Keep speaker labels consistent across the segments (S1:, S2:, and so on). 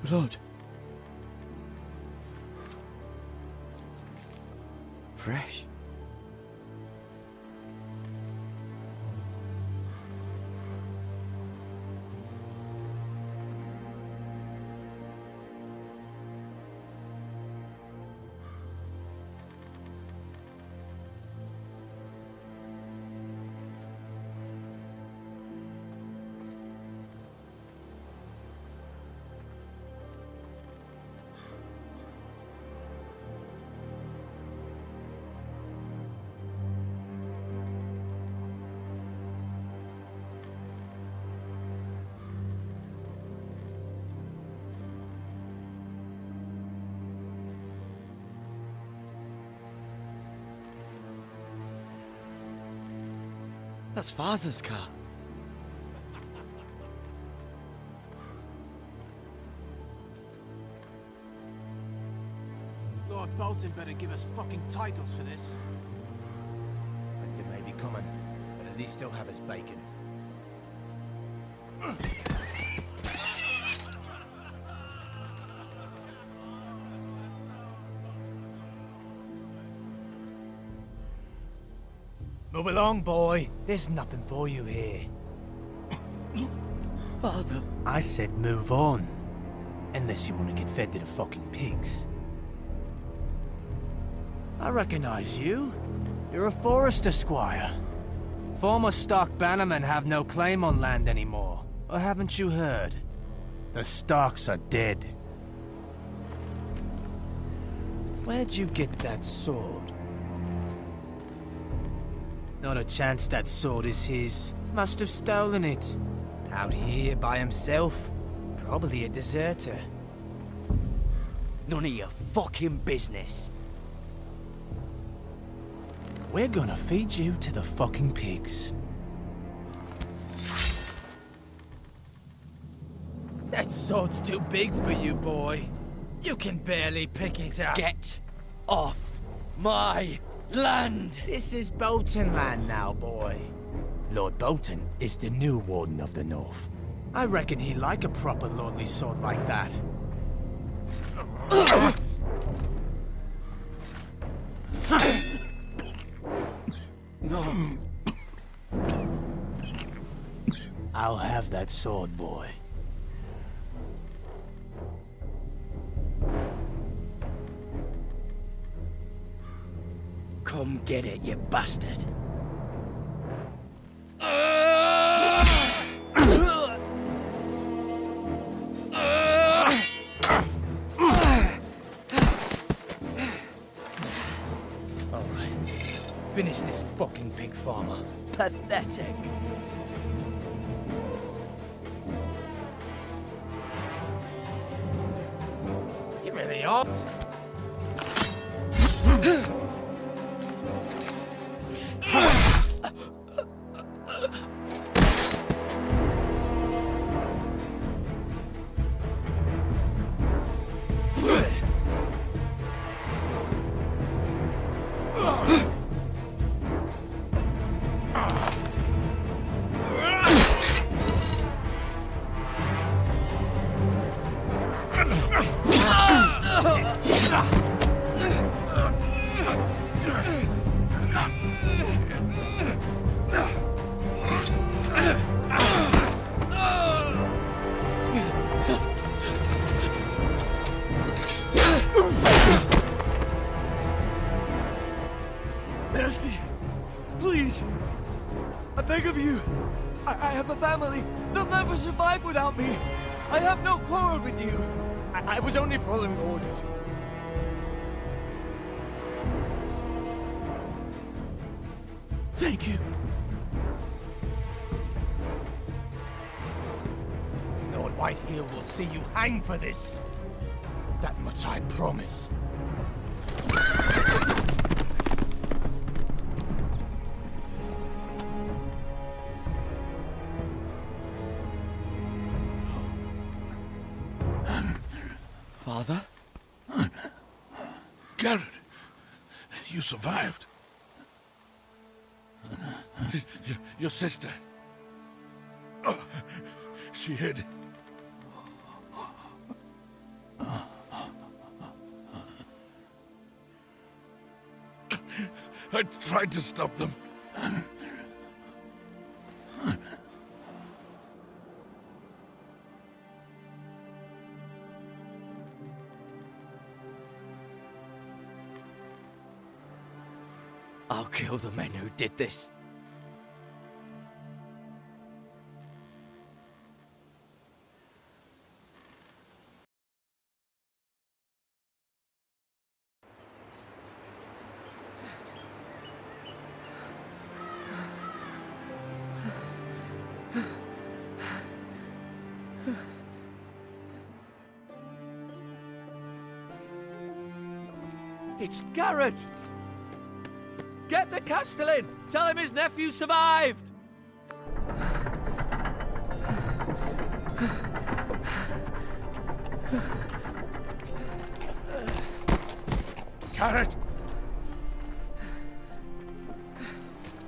S1: Blood. Fresh. That's Father's car.
S2: Lord Bolton better give us fucking titles for this.
S3: Winter may be coming, but at least he'll have his bacon. Move along, boy. There's nothing for you here.
S1: Father.
S3: I said move on. Unless you want to get fed to the fucking pigs. I recognize you. You're a Forester squire. Former Stark bannermen have no claim on land anymore. Or haven't you heard? The Starks are dead. Where'd you get that sword? Not a chance that sword is his. Must have stolen it. Out here by himself. Probably a deserter.
S1: None of your fucking business.
S3: We're gonna feed you to the fucking pigs. That sword's too big for you, boy. You can barely pick it up.
S1: Get off my land!
S3: This is Bolton land now, boy. Lord Bolton is the new Warden of the North. I reckon he'd like a proper lordly sword like that.
S1: No.
S3: I'll have that sword, boy.
S1: Come get it, you bastard.
S3: Finish this fucking pig farmer.
S1: Pathetic.
S3: You really are.
S1: Mercy. Please. I beg of you. I have a family. They'll never survive without me. I have no quarrel with you. I was only following orders. Thank you.
S3: Lord Whitehill will see you hang for this. That much I promise.
S1: Father?
S4: Garrett, you survived. Your sister. Oh, she hid. I tried to stop them.
S1: I'll kill the men who did this. It's Garrett! Get the Castellan! Tell him his nephew survived!
S4: Garrett!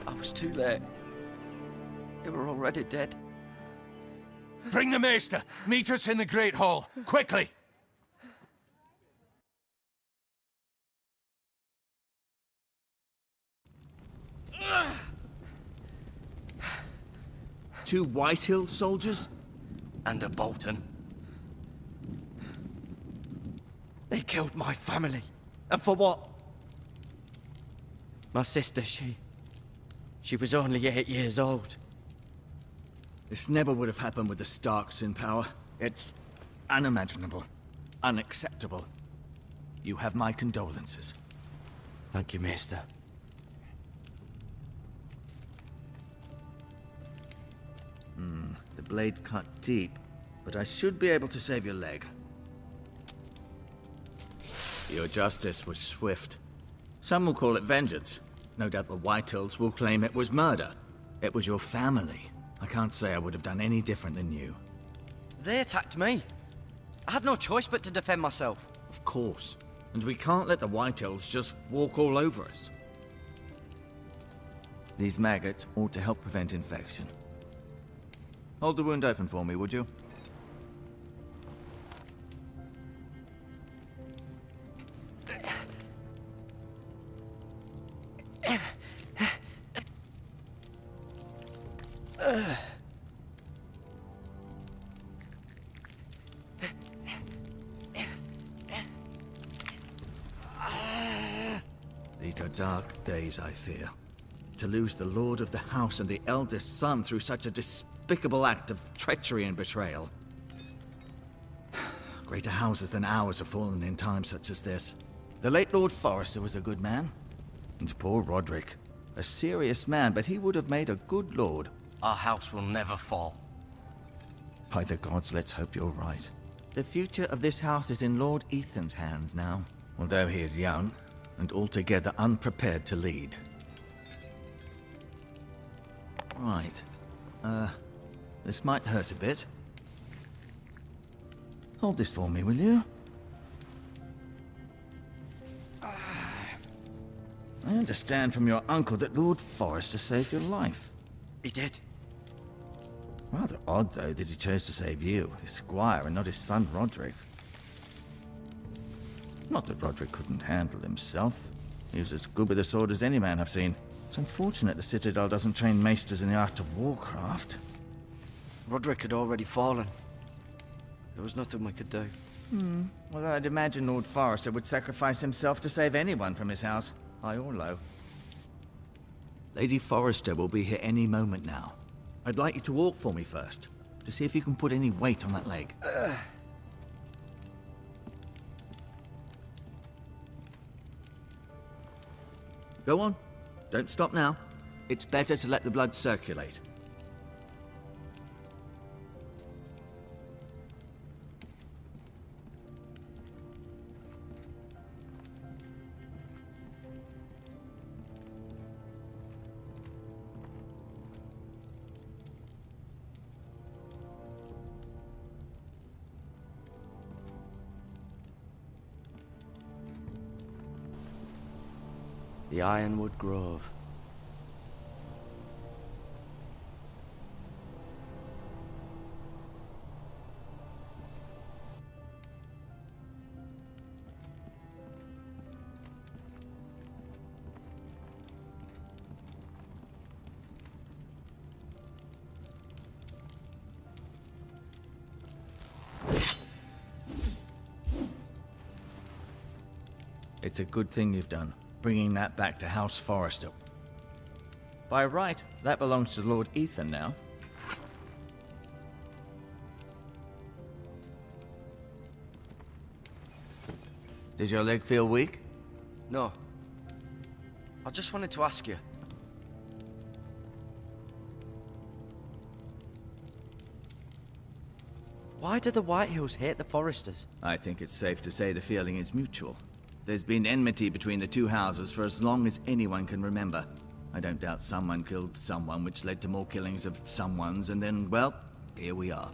S1: I was too late. They were already dead.
S4: Bring the Maester! Meet us in the Great Hall, quickly!
S5: Two Whitehill soldiers?
S1: And a Bolton. They killed my family. And for what? My sister, she was only 8 years old.
S5: This never would have happened with the Starks in power. It's unimaginable. Unacceptable. You have my condolences.
S1: Thank you, Maester.
S5: The blade cut deep, but I should be able to save your leg. Your justice was swift. Some will call it vengeance. No doubt the Whitehills will claim it was murder. It was your family. I can't say I would have done any different than you.
S1: They attacked me. I had no choice but to defend myself.
S5: Of course. And we can't let the Whitehills just walk all over us. These maggots ought to help prevent infection. Hold the wound open for me, would you? These are dark days, I fear. To lose the lord of the house and the eldest son through such a despicable act of treachery and betrayal. Greater houses than ours have fallen in times such as this. The late Lord Forrester was a good man. And poor Roderick. A serious man, but he would have made a good lord.
S1: Our house will never fall.
S5: By the gods, let's hope you're right. The future of this house is in Lord Ethan's hands now, although he is young and altogether unprepared to lead. Right. This might hurt a bit. Hold this for me, will you? I understand from your uncle that Lord Forrester saved your life.
S1: He did.
S5: Rather odd, though, that he chose to save you, his squire, and not his son Roderick. Not that Roderick couldn't handle himself. He was as good with a sword as any man I've seen. It's unfortunate the Citadel doesn't train maesters in the art of warcraft.
S1: Roderick had already fallen. There was nothing we could do.
S5: Well, I'd imagine Lord Forrester would sacrifice himself to save anyone from his house, high or low. Lady Forrester will be here any moment now. I'd like you to walk for me first, to see if you can put any weight on that leg. Go on. Don't stop now. It's better to let the blood circulate.
S1: The Ironwood Grove.
S5: It's a good thing you've done, bringing that back to House Forrester. By right, that belongs to Lord Ethan now. Did your leg feel weak?
S6: No. I just wanted to ask you. Why do the Whitehills hate the Forresters?
S5: I think it's safe to say the feeling is mutual. There's been enmity between the two houses for as long as anyone can remember. I don't doubt someone killed someone, which led to more killings of someones, and then, well, here we are.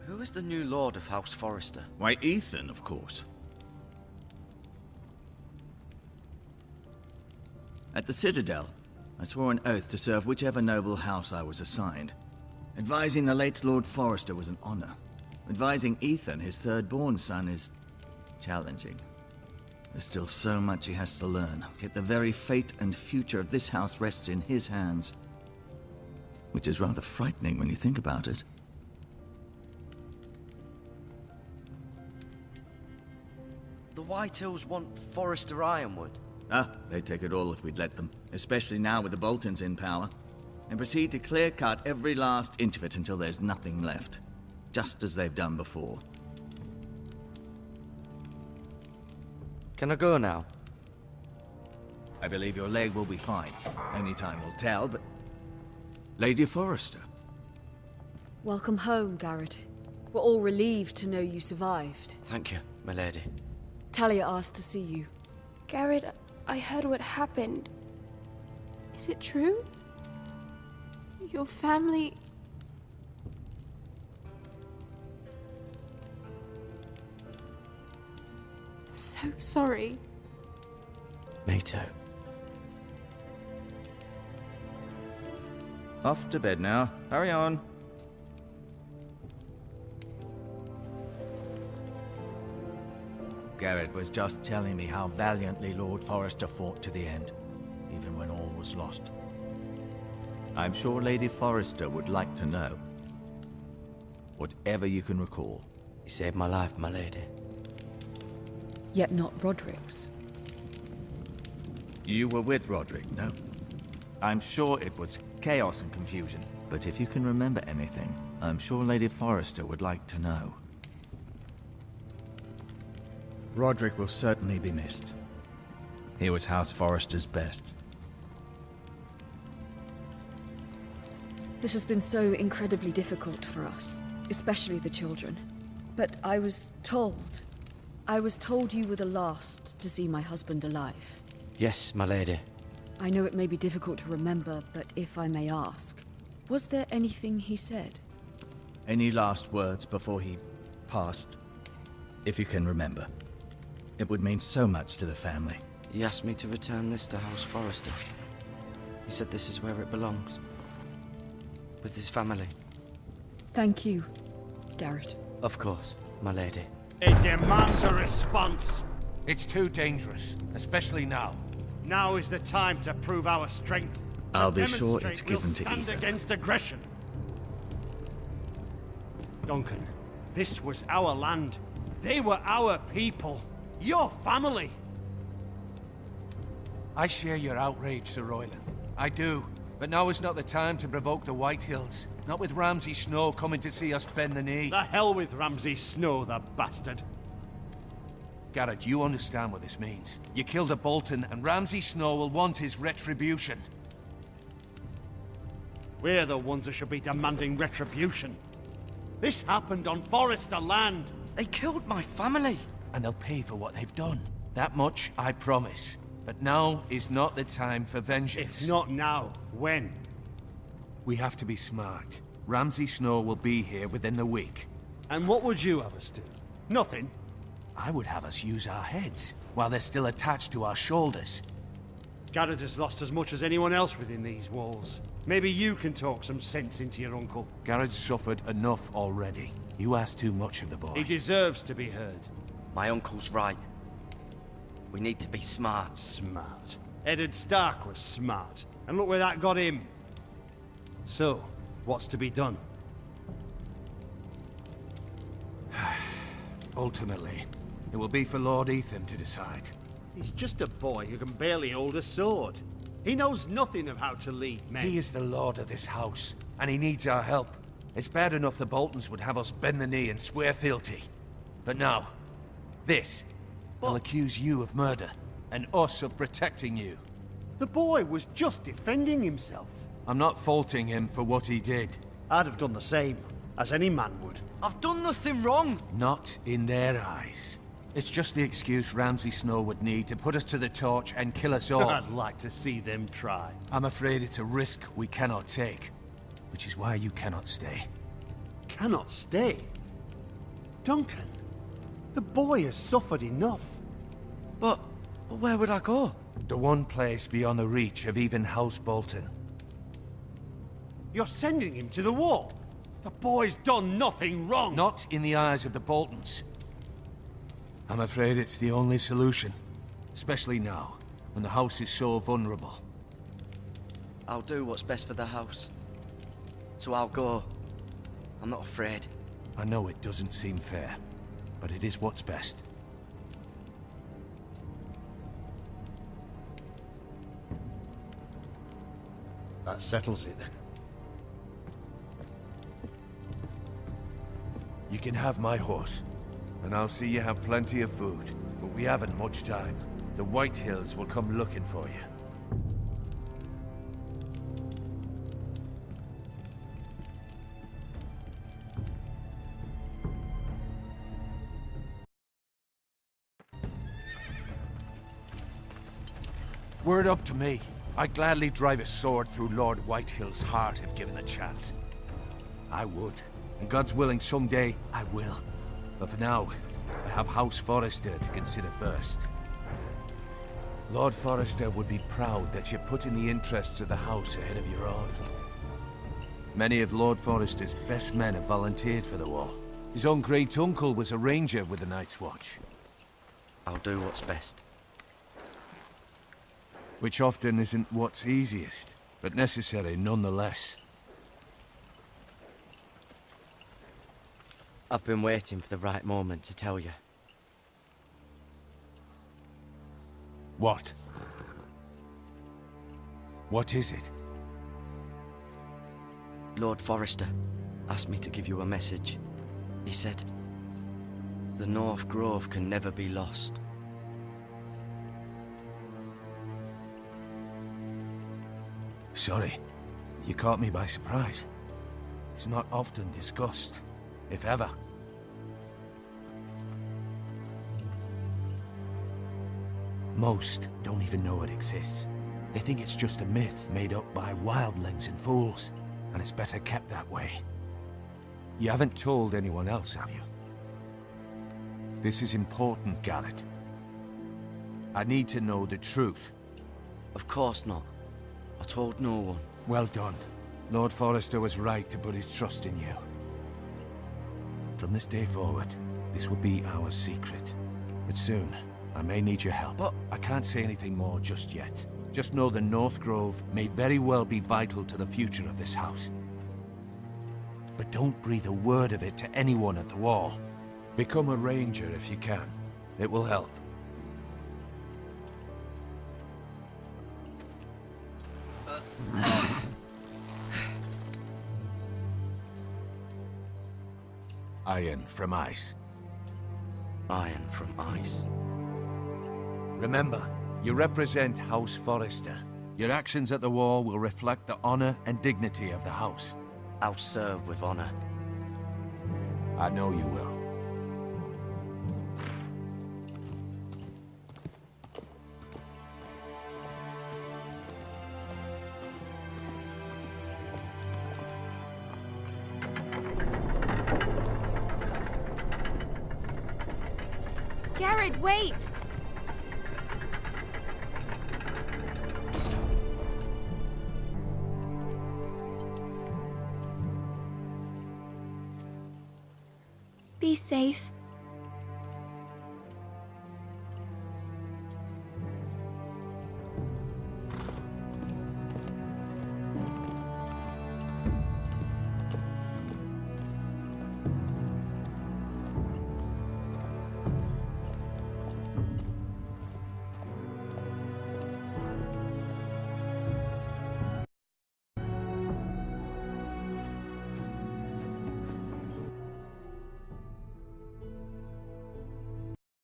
S6: Who is the new Lord of House Forrester?
S5: Why, Ethan, of course. At the Citadel, I swore an oath to serve whichever noble house I was assigned. Advising the late Lord Forrester was an honor. Advising Ethan, his third-born son, is challenging. There's still so much he has to learn, yet the very fate and future of this house rests in his hands. Which is rather frightening when you think about it.
S6: The Whitehills want Forrester Ironwood.
S5: Ah, they'd take it all if we'd let them, especially now with the Boltons in power, and proceed to clear-cut every last inch of it until there's nothing left, just as they've done before.
S6: Can I go now?
S5: I believe your leg will be fine. Only time will tell, but... Lady Forrester.
S7: Welcome home, Garrett. We're all relieved to know you survived.
S6: Thank you, my lady.
S7: Talia asked to see you.
S8: Garrett, I heard what happened. Is it true? Your family... I'm so sorry.
S6: Me too.
S5: Off to bed now. Hurry on. Garrett was just telling me how valiantly Lord Forrester fought to the end, even when all was lost. I'm sure Lady Forrester would like to know. Whatever you can recall.
S6: You saved my life, my lady.
S7: Yet not Roderick's.
S5: You were with Roderick, no? I'm sure it was chaos and confusion, but if you can remember anything, I'm sure Lady Forrester would like to know. Roderick will certainly be missed. He was House Forrester's best.
S7: This has been so incredibly difficult for us, especially the children. But I was told you were the last to see my husband alive.
S6: Yes, my lady.
S7: I know it may be difficult to remember, but if I may ask, was there anything he said?
S5: Any last words before he passed? If you can remember. It would mean so much to the family.
S6: He asked me to return this to House Forrester. He said this is where it belongs. With his family.
S7: Thank you, Garrett.
S6: Of course, my lady.
S9: It demands a response.
S4: It's too dangerous, especially now.
S9: Now is the time to prove our strength.
S5: I'll be sure it's given to
S9: stand
S5: Ethan.
S9: Against aggression. Duncan, this was our land. They were our people. Your family.
S4: I share your outrage, Sir Royland. I do. But now is not the time to provoke the Whitehills. Not with Ramsay Snow coming to see us bend the knee.
S9: The hell with Ramsay Snow, the bastard.
S4: Garrett, you understand what this means. You killed a Bolton, and Ramsay Snow will want his retribution.
S9: We're the ones that should be demanding retribution. This happened on Forrester land.
S6: They killed my family.
S4: And they'll pay for what they've done. That much, I promise. But now is not the time for vengeance.
S9: If not now, when?
S4: We have to be smart. Ramsay Snow will be here within the week.
S9: And what would you have us do? Nothing.
S4: I would have us use our heads, while they're still attached to our shoulders.
S9: Garrett has lost as much as anyone else within these walls. Maybe you can talk some sense into your uncle.
S4: Garrett's suffered enough already. You ask too much of the boy.
S9: He deserves to be heard.
S6: My uncle's right. We need to be smart.
S9: Smart. Eddard Stark was smart. And look where that got him. So, what's to be done?
S4: Ultimately, it will be for Lord Ethan to decide.
S9: He's just a boy who can barely hold a sword. He knows nothing of how to lead men.
S4: He is the lord of this house, and he needs our help. It's bad enough the Boltons would have us bend the knee and swear fealty. But now, this. They'll accuse you of murder, and us of protecting you.
S9: The boy was just defending himself.
S4: I'm not faulting him for what he did.
S9: I'd have done the same, as any man would.
S6: I've done nothing wrong.
S4: Not in their eyes. It's just the excuse Ramsay Snow would need to put us to the torch and kill us all.
S9: I'd like to see them try.
S4: I'm afraid it's a risk we cannot take, which is why you cannot stay.
S9: Cannot stay? Duncan, the boy has suffered enough.
S6: But where would I go?
S4: The one place beyond the reach of even House Bolton.
S9: You're sending him to the wall? The boy's done nothing wrong!
S4: Not in the eyes of the Boltons. I'm afraid it's the only solution. Especially now, when the house is so vulnerable.
S6: I'll do what's best for the house. So I'll go. I'm not afraid.
S4: I know it doesn't seem fair, but it is what's best.
S9: That settles it then.
S4: You can have my horse, and I'll see you have plenty of food. But we haven't much time. The White Hills will come looking for you. Were it up to me, I'd gladly drive a sword through Lord Whitehill's heart if given a chance. I would. And God's willing, someday, I will. But for now, I have House Forrester to consider first. Lord Forrester would be proud that you're putting the interests of the house ahead of your own. Many of Lord Forrester's best men have volunteered for the war. His own great-uncle was a ranger with the Night's Watch.
S6: I'll do what's best.
S4: Which often isn't what's easiest, but necessary nonetheless.
S6: I've been waiting for the right moment to tell you.
S4: What? What is it?
S6: Lord Forrester asked me to give you a message. He said, the North Grove can never be lost.
S4: Sorry, you caught me by surprise. It's not often discussed, if ever. Most don't even know it exists. They think it's just a myth made up by wildlings and fools, and it's better kept that way. You haven't told anyone else, have you? This is important, Garrett. I need to know the truth.
S6: Of course not. I told no one.
S4: Well done. Lord Forrester was right to put his trust in you. From this day forward, this will be our secret. But soon, I may need your help.
S6: But
S4: I can't say anything more just yet. Just know the North Grove may very well be vital to the future of this house. But don't breathe a word of it to anyone at the wall. Become a ranger if you can. It will help. Iron from ice.
S6: Iron from ice.
S4: Remember, you represent House Forrester. Your actions at the war will reflect the honor and dignity of the house.
S6: I'll serve with honor.
S4: I know you will.
S8: Garrett, wait! Be safe.